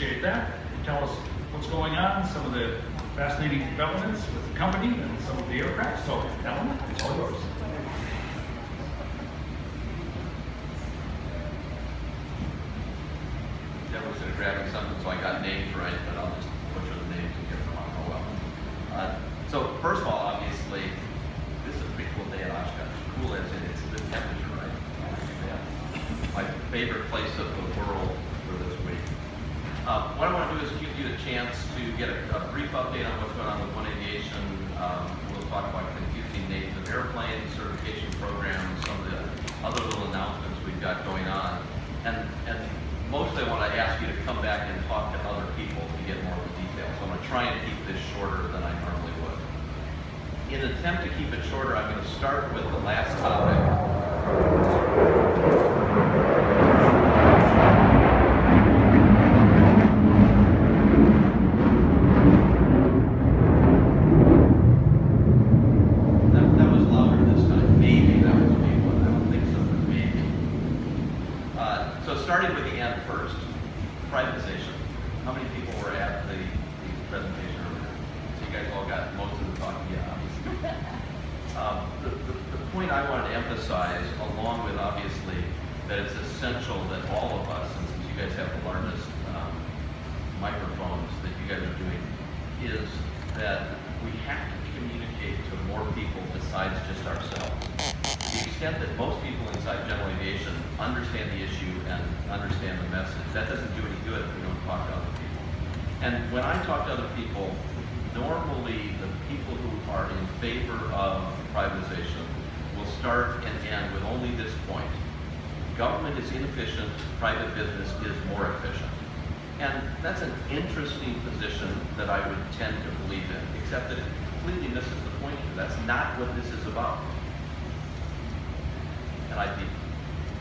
appreciate that. Tell us what's going on, some of the fascinating developments with the company and some of the aircraft. So, Ellen, it's all yours. Deborah's going to grab something so I got names right, but I'll just butcher the names and get them on. Oh well. So first of all, obviously, this is a pretty cool day at Oshkosh. Cool as in it's the temperature, right? My favorite place of the world for this week. What I want to do is give you a chance to get a brief update on what's going on with One Aviation. We'll talk about confusing names of airplanes, certification programs, some of the other little announcements we've got going on. And mostly I want to ask you to come back and talk to other people to get more of the details. So I'm going to try and keep this shorter than I normally would. In an attempt to keep it shorter, I'm going to start with the last topic. That was louder this time. Maybe that was a big one. I don't think so, but maybe. So starting with the end first, privatization. How many people were at the presentation earlier? So you guys all got most of the talk, yeah, obviously. The point I wanted to emphasize, along with obviously that it's essential that all of us, and since you guys have the largest microphones that you guys are doing, is that we have to communicate to more people besides just ourselves. To the extent that most people inside general aviation understand the issue and understand the message, that doesn't do any good if we don't talk to other people. And when I talk to other people, normally the people who are in favor of privatization will start and end with only this point. Government is inefficient, private business is more efficient. And that's an interesting position that I would tend to believe in, except that it completely misses the point here. That's not what this is about. And I'd be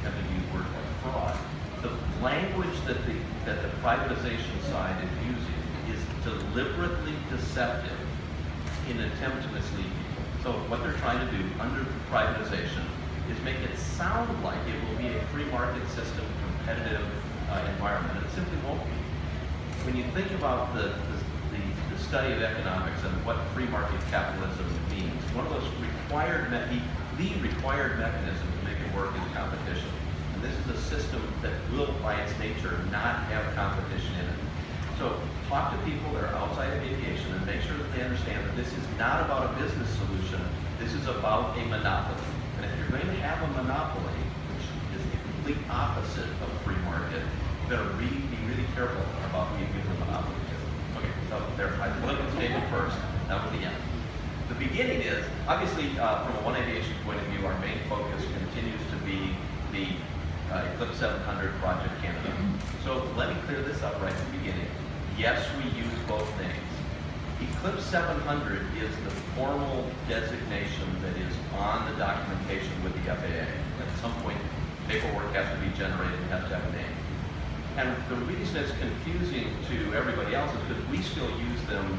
tempted to use words like fraud. The language that the privatization side is using is deliberately deceptive in an attempt to mislead people. So what they're trying to do under privatization is make it sound like it will be a free market system, competitive environment, and it simply won't be. When you think about the study of economics and what free market capitalism means, one of those required mechanism to make it work is competition. And this is a system that will, by its nature, not have competition in it. So talk to people that are outside of aviation and make sure that they understand that this is not about a business solution, this is about a monopoly. And if you're going to have a monopoly, which is the complete opposite of a free market, you better be really careful about who you give the monopoly to. Okay, so there, I look at the statement first, now to the end. The beginning is, obviously, from a One Aviation point of view, our main focus continues to be the Eclipse 700 Project Canada. So let me clear this up right at the beginning. Yes, we use both names. Eclipse 700 is the formal designation that is on the documentation with the FAA. At some point, paperwork has to be generated and has to have a name. And the reason it's confusing to everybody else is because we still use them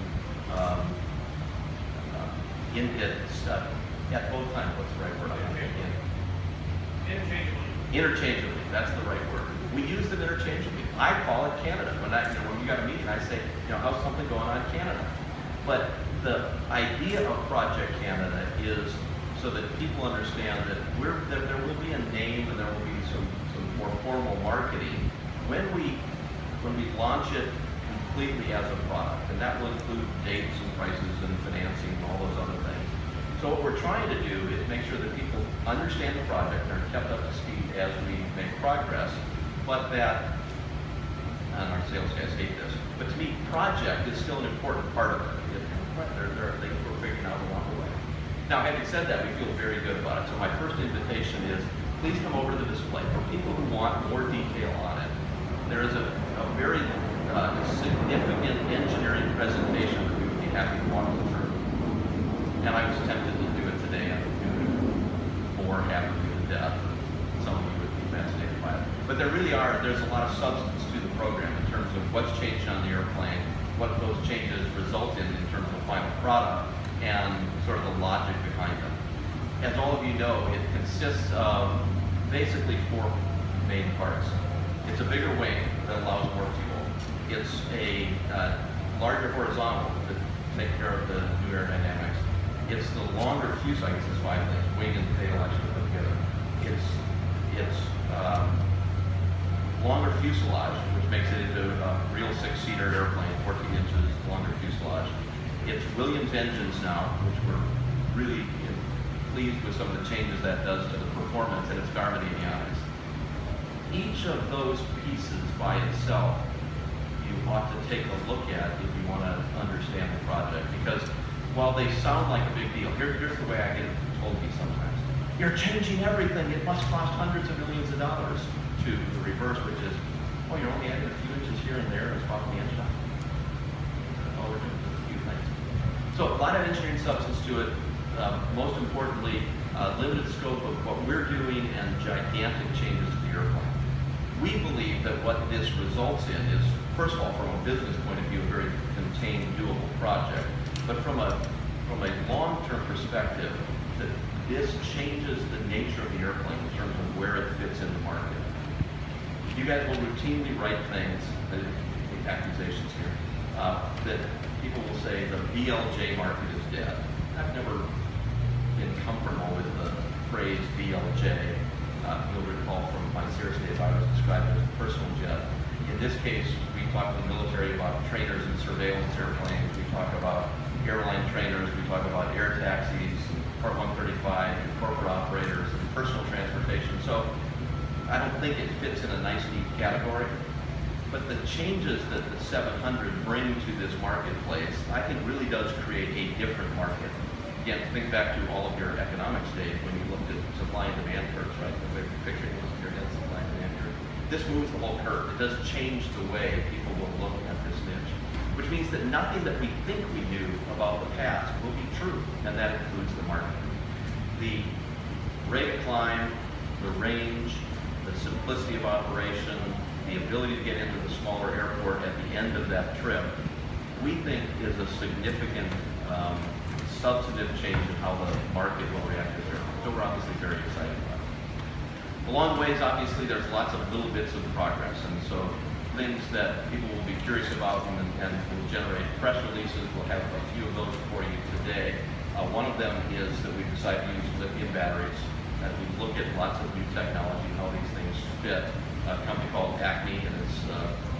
at both times. What's the right word? Interchangeably, that's the right word. We use them interchangeably. I call it Canada. When we got a meeting, I say, how's something going on in Canada? But the idea of Project Canada is so that people understand that there will be a name and there will be some more formal marketing when we launch it completely as a product, and that will include dates and prices and financing and all those other things. So what we're trying to do is make sure that people understand the project and are kept up to speed as we make progress, but that, and our sales guys hate this, but to me, project is still an important part of it. There are things we're figuring out along the way. Now, having said that, we feel very good about it. So my first invitation is, please come over to the display. For people who want more detail on it, there is a very significant engineering presentation that we would be happy to walk you through. And I was tempted to do it today and do it more happily to death. Some of you would be fascinated by it. But there's a lot of substance to the program in terms of what's changed on the airplane, what those changes result in terms of the final product, and sort of the logic behind them. As all of you know, it consists of basically four main parts. It's a bigger wing that allows more fuel. It's a larger horizontal to take care of the new aerodynamics. It's the longer fuselage, I guess it's 5 things, wing and tail actually put together. It's longer fuselage, which makes it into a real 6-seater airplane, 14 inches longer fuselage. It's Williams engines now, which we're really pleased with some of the changes that does to the performance, and it's Garmin avionics. Each of those pieces by itself, you ought to take a look at if you want to understand the project, because while they sound like a big deal, here's the way I get told me sometimes. You're changing everything. It must cost hundreds of millions of dollars. To the reverse, which is, oh, you're only adding a few inches here and there and swapping the engine out. Oh, we're doing just a few things. So a lot of engineering substance to it. Most importantly, limited scope of what we're doing and gigantic changes to the airplane. We believe that what this results in is, first of all, from a business point of view, a very contained, doable project. But from a long-term perspective, that this changes the nature of the airplane in terms of where it fits in the market. You guys will routinely write things, accusations here, that people will say the BLJ market is dead. I've never been comfortable with the phrase BLJ. You'll recall from my Cirrus days I was described as a personal jet. In this case, we talk to the military about trainers and surveillance airplanes. We talk about airline trainers. We talk about air taxis, Part 135, and corporate operators, and personal transportation. So I don't think it fits in a nice, neat category, but the changes that the 700 bring to this marketplace, I think really does create a different market. Again, think back to all of your economics days when you looked at supply and demand curves, right? The way you're picturing was your net supply and demand curve. This moves the whole curve. It does change the way people will look at this niche, which means that nothing that we think we knew about the past will be true, and that includes the market. The rate of climb, the range, the simplicity of operation, the ability to get into the smaller airport at the end of that trip, we think is a significant substantive change in how the market will react to this airport. So we're obviously very excited about it. Along the ways, obviously, there's lots of little bits of progress, and so things that people will be curious about and will generate press releases. We'll have a few of those for you today. One of them is that we've decided to use lithium batteries. As we look at lots of new technology, how these things fit. A company called Acme, and it's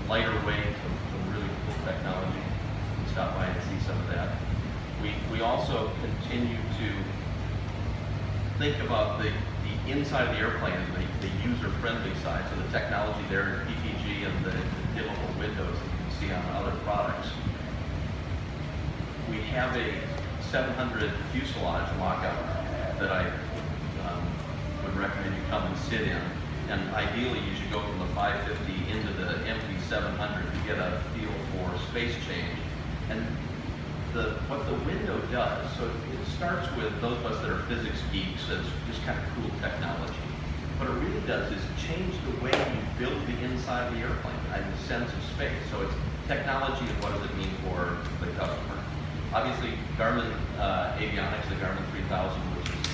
lighter weight, some really cool technology. You can stop by and see some of that. We also continue to think about the inside of the airplane and the user-friendly side. So the technology there, PPG and the dimmable windows that you can see on other products. We have a 700 fuselage mock-up that I would recommend you come and sit in. And ideally, you should go from the 550 into the empty 700 to get a feel for space change. And what the window does, so it starts with those of us that are physics geeks as just kind of cool technology. What it really does is change the way you build the inside of the airplane and the sense of space. So it's technology and what does it mean for the customer. Obviously, Garmin avionics, the Garmin 3000, which is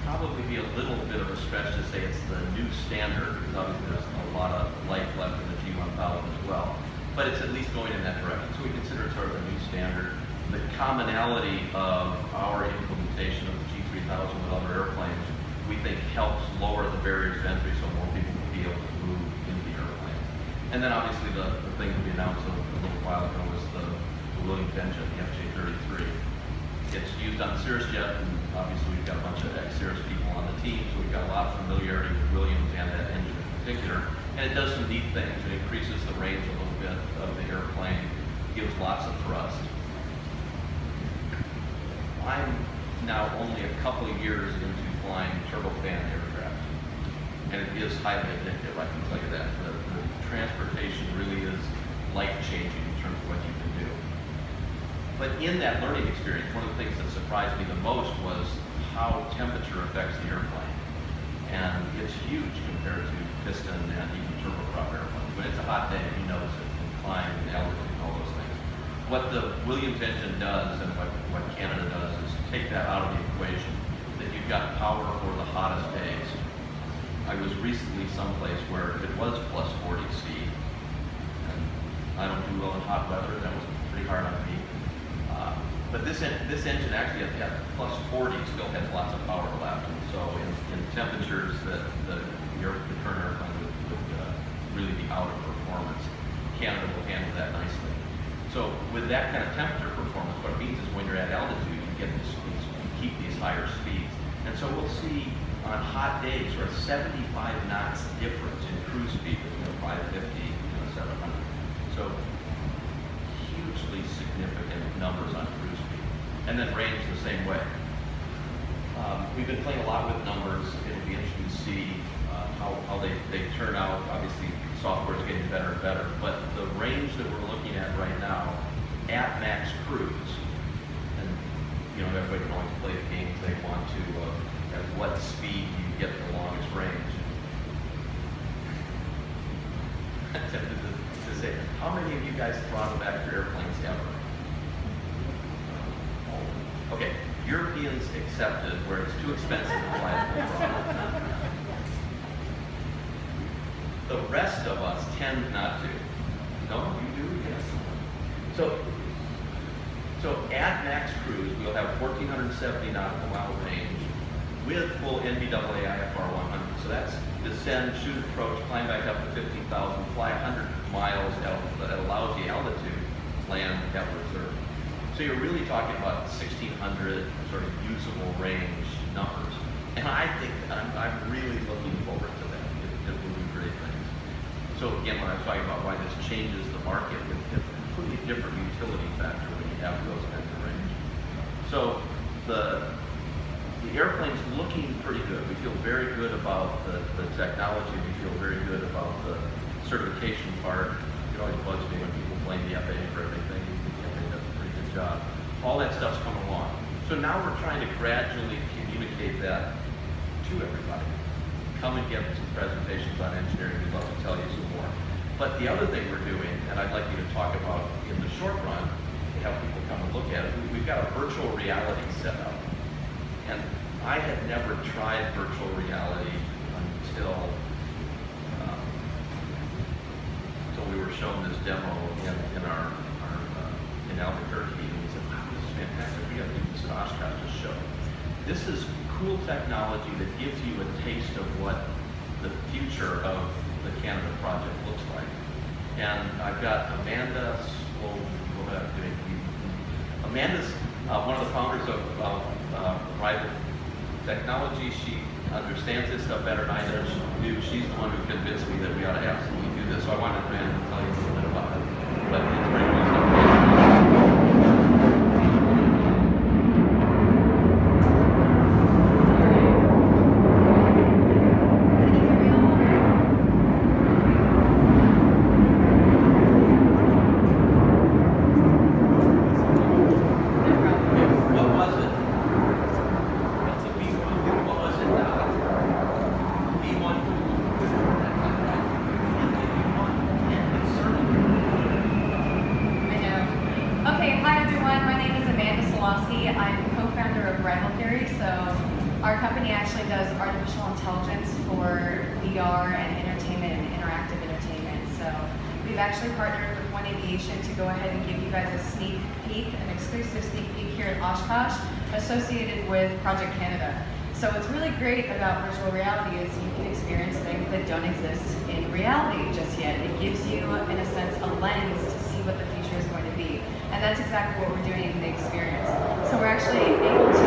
probably be a little bit of a stretch to say it's the new standard, because obviously there's a lot of life left in the G1000 as well. But it's at least going in that direction. So we consider it sort of a new standard. The commonality of our implementation of the G3000 with other airplanes, we think helps lower the barriers to entry so more people will be able to move into the airplane. And then obviously the thing that we announced a little while ago was the Williams engine, the FJ33. It's used on Cirrus jet, and obviously we've got a bunch of ex-Cirrus people on the team, so we've got a lot of familiarity with Williams and that engine in particular. And it does some neat things. It increases the range a little bit of the airplane, gives lots of thrust. I'm now only a couple of years into flying turbofan aircraft, and it is highly addictive, I can tell you that. The transportation really is life-changing in terms of what you can do. But in that learning experience, one of the things that surprised me the most was how temperature affects the airplane. And it's huge compared to piston and even turboprop airplanes. When it's a hot day, you notice it in climb and altitude and all those things. What the Williams engine does and what Canada does is take that out of the equation, that you've got power for the hottest days. I was recently someplace where it was plus well in hot weather. That was pretty hard on me. But this engine actually at plus 40 still has lots of power left. And so in temperatures that the current airplane would really be out of performance, Canada will handle that nicely. So with that kind of temperature performance, what it means is when you're at altitude, you get you keep these higher speeds. And so we'll see on hot days sort of 75 knots difference in cruise speed between 550 and 700. So hugely significant numbers on cruise speed. And then range the same way. We've been playing a lot with numbers. It'll be interesting to see how they turn out. Obviously, software is getting better and better. But the range that we're looking at right now, at max cruise, and you know everybody can always play the games they want to. At what speed do you get the longest range? I'm tempted to say, how many of you guys throttle back your airplanes ever? Okay, Europeans accepted where it's too expensive to fly at full throttle. The rest of us tend not to. No, you do? Yes. So at max cruise, we'll have 1,470 nautical mile range with full NBAA IFR 100. So that's descend, shoot, approach, climb back up to 15,000, fly 100 miles at a lousy altitude, land at reserve. So you're really talking about 1,600 sort of usable range numbers. And I think I'm really looking forward to that. It will do great things. So again, when I was talking about why this changes the market, it's a completely different utility factor when you have those kinds of range. So the airplane's looking pretty good. We feel very good about the technology. We feel very good about the certification part. It always bugs me when people blame the FAA for everything. The FAA does a pretty good job. All that stuff's coming along. So now we're trying to gradually communicate that to everybody. Come and get some presentations on engineering. We'd love to tell you some more. But the other thing we're doing, and I'd like you to talk about in the short run, to have people come and look at it, we've got a virtual reality set up. And I had never tried virtual reality until we were shown this demo in Albuquerque, and we said, wow, this is fantastic. We got to do this at Oshkosh to show. This is cool technology that gives you a taste of what the future of the Canada project looks like. And I've got Amanda. Amanda's one of the founders of Private Technology. She understands this stuff better than I do. She's the one who convinced me that we ought to absolutely do this. So I wanted Amanda to tell you a little bit about it. But it's pretty cool stuff. I'm co-founder of Rival Theory. So our company actually does artificial intelligence for VR and entertainment and interactive entertainment. So we've actually partnered with Aviation to go ahead and give you guys a sneak peek, an exclusive sneak peek here at Oshkosh associated with Project Canada. So what's really great about virtual reality is you can experience things that don't exist in reality just yet. It gives you, in a sense, a lens to see what the future is going to be. And that's exactly what we're doing in the experience. So we're actually able to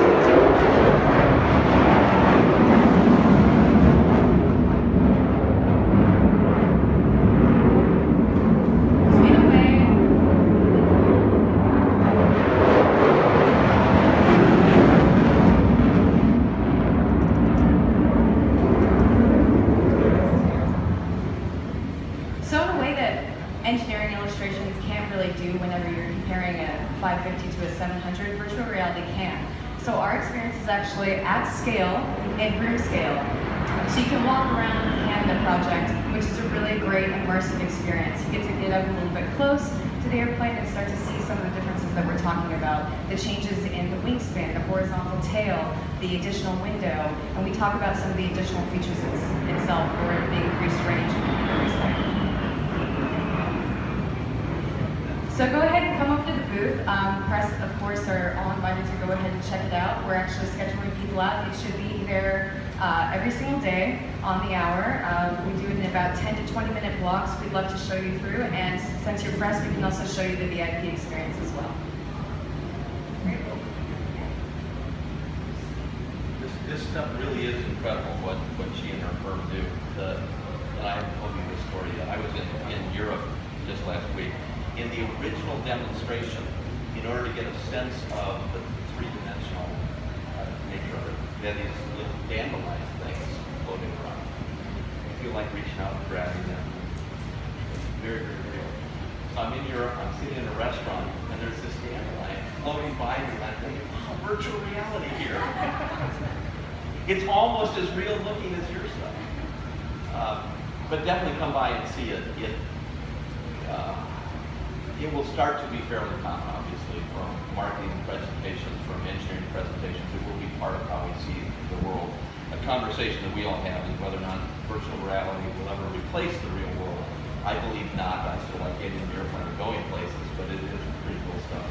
engineering illustrations can't really do whenever you're comparing a 550 to a 700, virtual reality can. So our experience is actually at scale and room scale. So you can walk around the Canada project, which is a really great immersive experience. You get to get up a little bit close to the airplane and start to see some of the differences that we're talking about. The changes in the wingspan, the horizontal tail, the additional window, and we talk about some of the additional features itself for the increased range and respect. So go ahead and come up to the booth. Press, of course, are all invited to go ahead and check it out. We're actually scheduling people out. It should be there every single day on the hour. We do it in about 10 to 20 minute blocks. We'd love to show you through. And since you're press, we can also show you the VIP experience as well. This stuff really is incredible what she and her firm do. And I haven't told you this story yet. I was in Europe just last week. In the original demonstration, in order to get a sense of the three-dimensional nature of it, they had these little dandelion things floating around. I feel like reaching out and grabbing them. It's very, very real. So I'm in Europe, I'm sitting in a restaurant, and there's this dandelion floating by me, and I'm thinking, oh, virtual reality here. It's almost as real looking as your stuff. But definitely come by and see it. It will start to be fairly common, obviously, from marketing presentations, from engineering presentations. It will be part of how we see the world. A conversation that we all have is whether or not virtual reality will ever replace the real world. I believe not. I still like getting in the airplane and going places, but it is pretty cool stuff.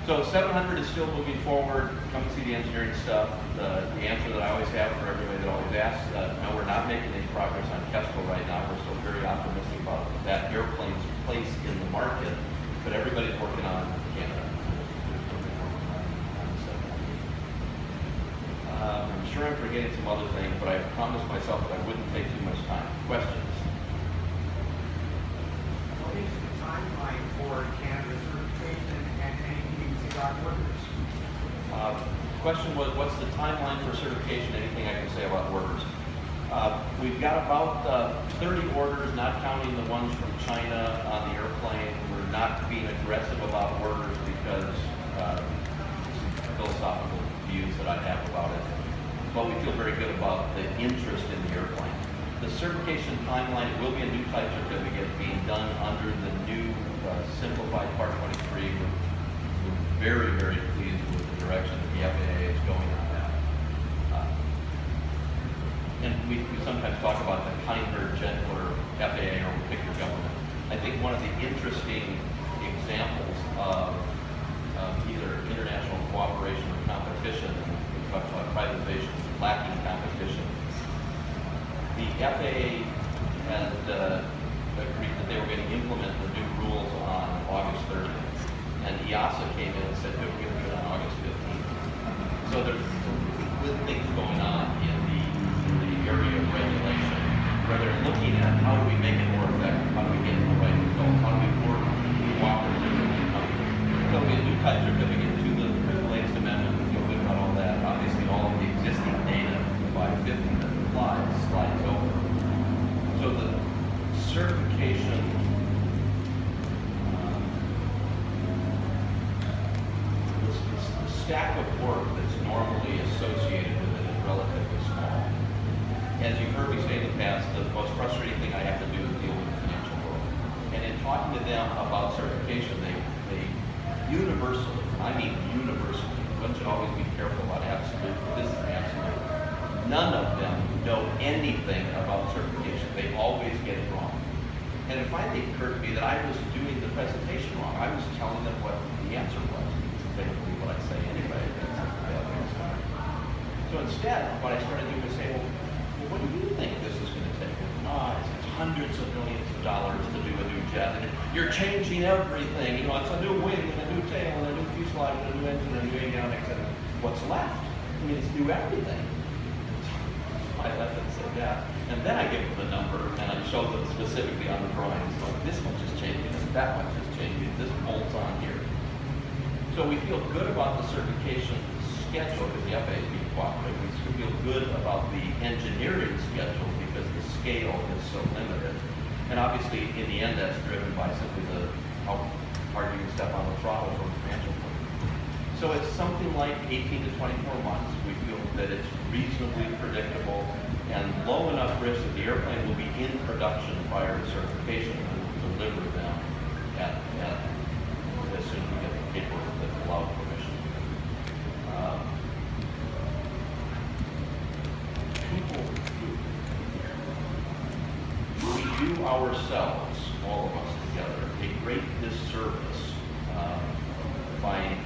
So 700 is still moving forward. Come see the engineering stuff. The answer that I always have for everybody that always asks, no, we're not making any progress on Kestrel right now. We're still very optimistic about that airplane's place in the market, but everybody's working on Canada. I'm sure I'm forgetting some other things, but I promised myself that I wouldn't take too much time. Questions? What is the timeline for Canada certification and anything you got workers? Question was, what's the timeline for certification? Anything I can say about workers? We've got about 30 orders, not counting the ones from China on the airplane. We're not being aggressive about orders because philosophical views that I have about it. But we feel very good about the interest in the airplane. The certification timeline, it will be a new type certificate being done under the new simplified Part 23. We're very, very pleased with the direction that the FAA is going on that. And we sometimes talk about the kinder, gentler FAA, or we pick your government. I think one of the interesting examples of either international cooperation or competition, and we talk about privatization, lacking competition, the FAA had agreed that they were going to implement the new rules on August 30th. And EASA came in and said, we're going to do it on August 15th. So there's some good things going on in the area of regulation where they're looking at how do we make it more effective, how do we get the right results, how do we work cooperatively. So we have a new type certificate to the latest amendment. We feel good about all that. Obviously, all of the existing data from the 550 that applies slides over. So the certification stack of work that's normally associated with it is relatively small. As you've heard me say in the past, the most frustrating thing I have to do is deal with the financial world. And in talking to them about certification, they universally, I mean universally, one should always be careful about absolute, this is absolute. None of them know anything about certification. They always get it wrong. And it finally occurred to me that I was doing the presentation wrong. I was telling them what the answer was. They don't believe what I say anyway. So instead, what I started doing was say, well, what do you think this is going to take? It's hundreds of millions of dollars to do a new jet. And you're changing everything. You know, it's a new wing and a new tail and a new fuselage and a new engine and a new avionics. And what's left? I mean, it's new everything. I left and said that. And then I give them the number and I show them specifically on the drawings. So this much is changing and that much is changing. This bolts on here. So we feel good about the certification schedule because the FAA is being cooperative. We feel good about the engineering schedule because the scale is so limited. And obviously, in the end, that's driven by simply how hard you can step on the throttle from a financial point of view. So it's something like 18 to 24 months. We feel that it's reasonably predictable and low enough risk that the airplane will be in production prior to certification and we'll deliver them as soon as we get the paperwork that allows permission. We do ourselves, all of us, together a great disservice by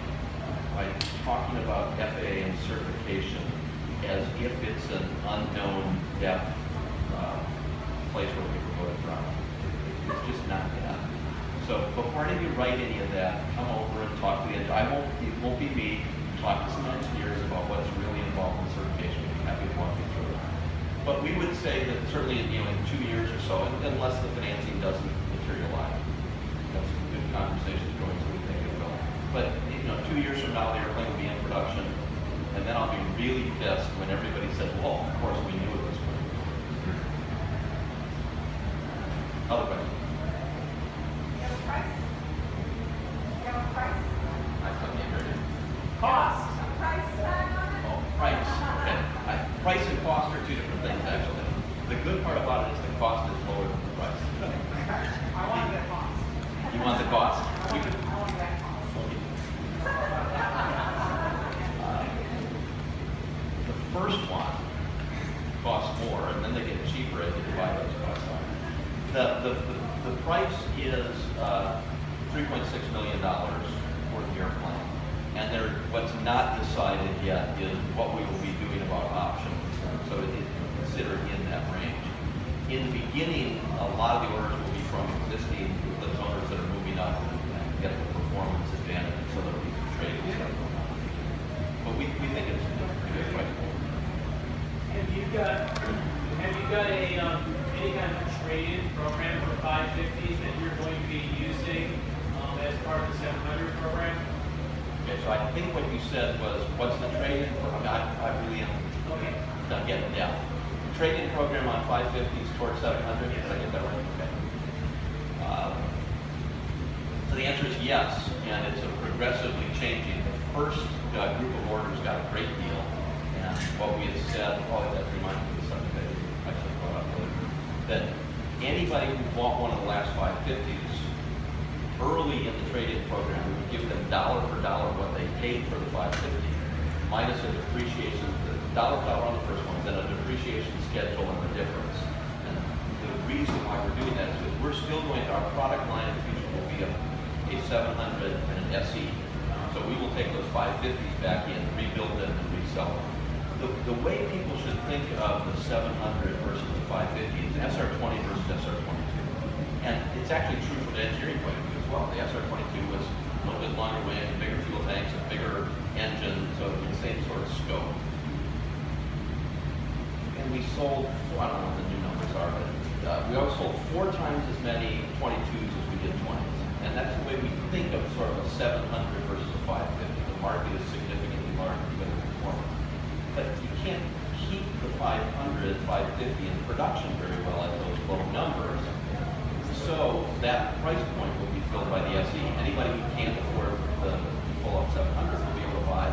talking about FAA and certification as if it's an unknown depth place where people go to drown. It's just not that. So before any of you write any of that, come over and talk to the engineer. It won't be me. Talk to some engineers about what's really involved in certification. We'd be happy to walk you through it. But we would say that certainly in 2 years or so, unless the financing doesn't materialize, that's some good conversations going, so we think it will. But 2 years from now, the airplane will be in production, and then I'll be really pissed when everybody says, "Well, of course we knew it was going." Other questions? You have a price? You have a price? I couldn't hear you. Cost. A price tag on it? Oh, price. Okay. Price and cost are two different things, actually. The good part about it is the cost is lower than the price. I want the cost. You want the cost? I want that cost. The first one costs more, and then they get cheaper as you divide those costs out. The price is $3.6 million for the airplane. And what's not decided yet is what we will be doing about options. So it is considered in that range. In the beginning, a lot of the orders will be from existing Eclipse owners that are moving up and getting a performance advantage, so there'll be some trade and stuff going on. But we think it's a pretty good price point. Have you got any kind of trade-in program for 550s that you're going to be using as part of the 700 program? Okay, so I think what you said was, what's the trade-in program? I really am getting deaf. Trade-in program on 550s towards 700? Did I get that right? Okay. So the answer is yes, and it's a progressively changing. The first group of orders got a great deal, and what we had said, that reminds me of something that I actually brought up earlier, that anybody who bought one of the last 550s early in the trade-in program, we would give them dollar for dollar what they paid for the 550, minus a depreciation, dollar for dollar on the first one, then a depreciation schedule and the difference. And the reason why we're doing that is because we're still going to, our product line in the future will be a 700 and an SE. So we will take those 550s back in, rebuild them, and resell them. The way people should think of the 700 versus the 550 is SR20 versus SR22. And it's actually true from the engineering point of view as well. The SR22 was a little bit longer wing, bigger fuel tanks, a bigger engine, so the same sort of scope. And we sold, I don't know what the new numbers are, but we always sold 4 times as many 22s as we did 20s. And that's the way we think of sort of a 700 versus a 550. The market is significantly larger because of performance. But you can't keep the 500, 550 in production very well at those low numbers. So that price point will be filled by the SE. Anybody who can't afford the full-up 700 will be able to buy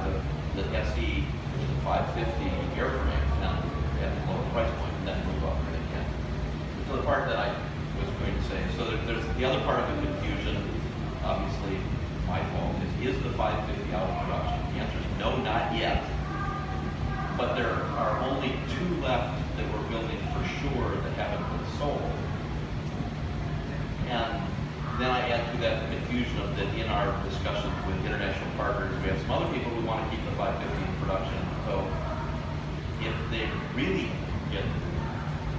the SE, which is a 550 airframe, and at a lower price point, and then move up where they can. So the part that I was going to say, so there's the other part of the confusion, obviously my fault, is the 550 out of production? The answer is no, not yet. But there are only 2 left that we're building for sure that haven't been sold. And then I add to that the confusion of that in our discussions with international partners, we have some other people who want to keep the 550 in production. So if they really get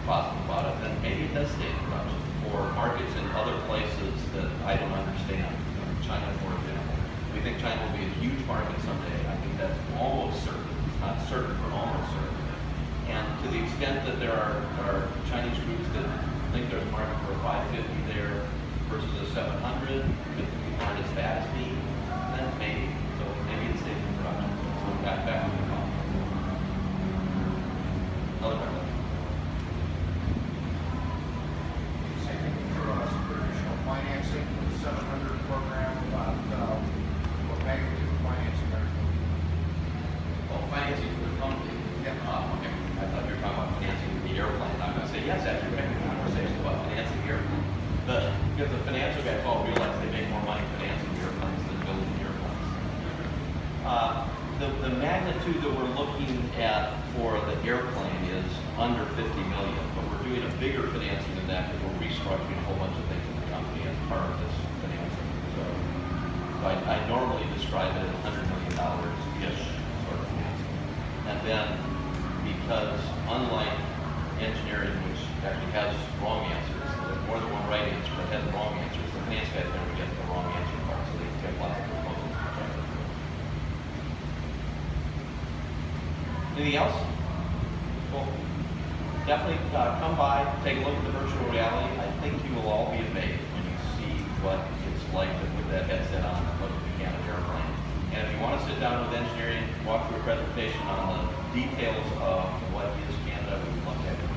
positive about it, then maybe it does stay in production for markets in other places that I don't understand. China, for example. We think China will be a huge market someday. I think that's almost certain. Not certain, but almost certain. And to the extent that there are Chinese groups that think there's a market for a 550 there versus a 700, if we aren't as bad as me, then maybe. So maybe it stays in production. So back to the problem. Another question. Same thing for some additional financing for the 700 program, about what magnitude of financing are you looking Well, financing for the company. Yeah. Okay. I thought you were talking about financing the airplane. I'm going to say, yes, that's a great conversation about financing the airplane. Because the financial guys all realize they make more money financing the airplanes than building the airplanes. The magnitude that we're looking at for the airplane is under $50 million, but we're doing a bigger financing than that because we're restructuring a whole bunch of things in the company as part of this financing. So I normally describe it as $100 million-ish sort of financing. And then, because unlike engineering, which actually has wrong answers, there's more than one right answer, but has wrong answers, the finance guys never get the wrong answer part, so they get lots of proposals. Anything else? Well, definitely come by, take a look at the virtual reality. I think you will all be amazed when you see what it's like to put that headset on and look at the Canada airplane. And if you want to sit down with engineering, walk through a presentation on the details of what is Canada, we would love to have you.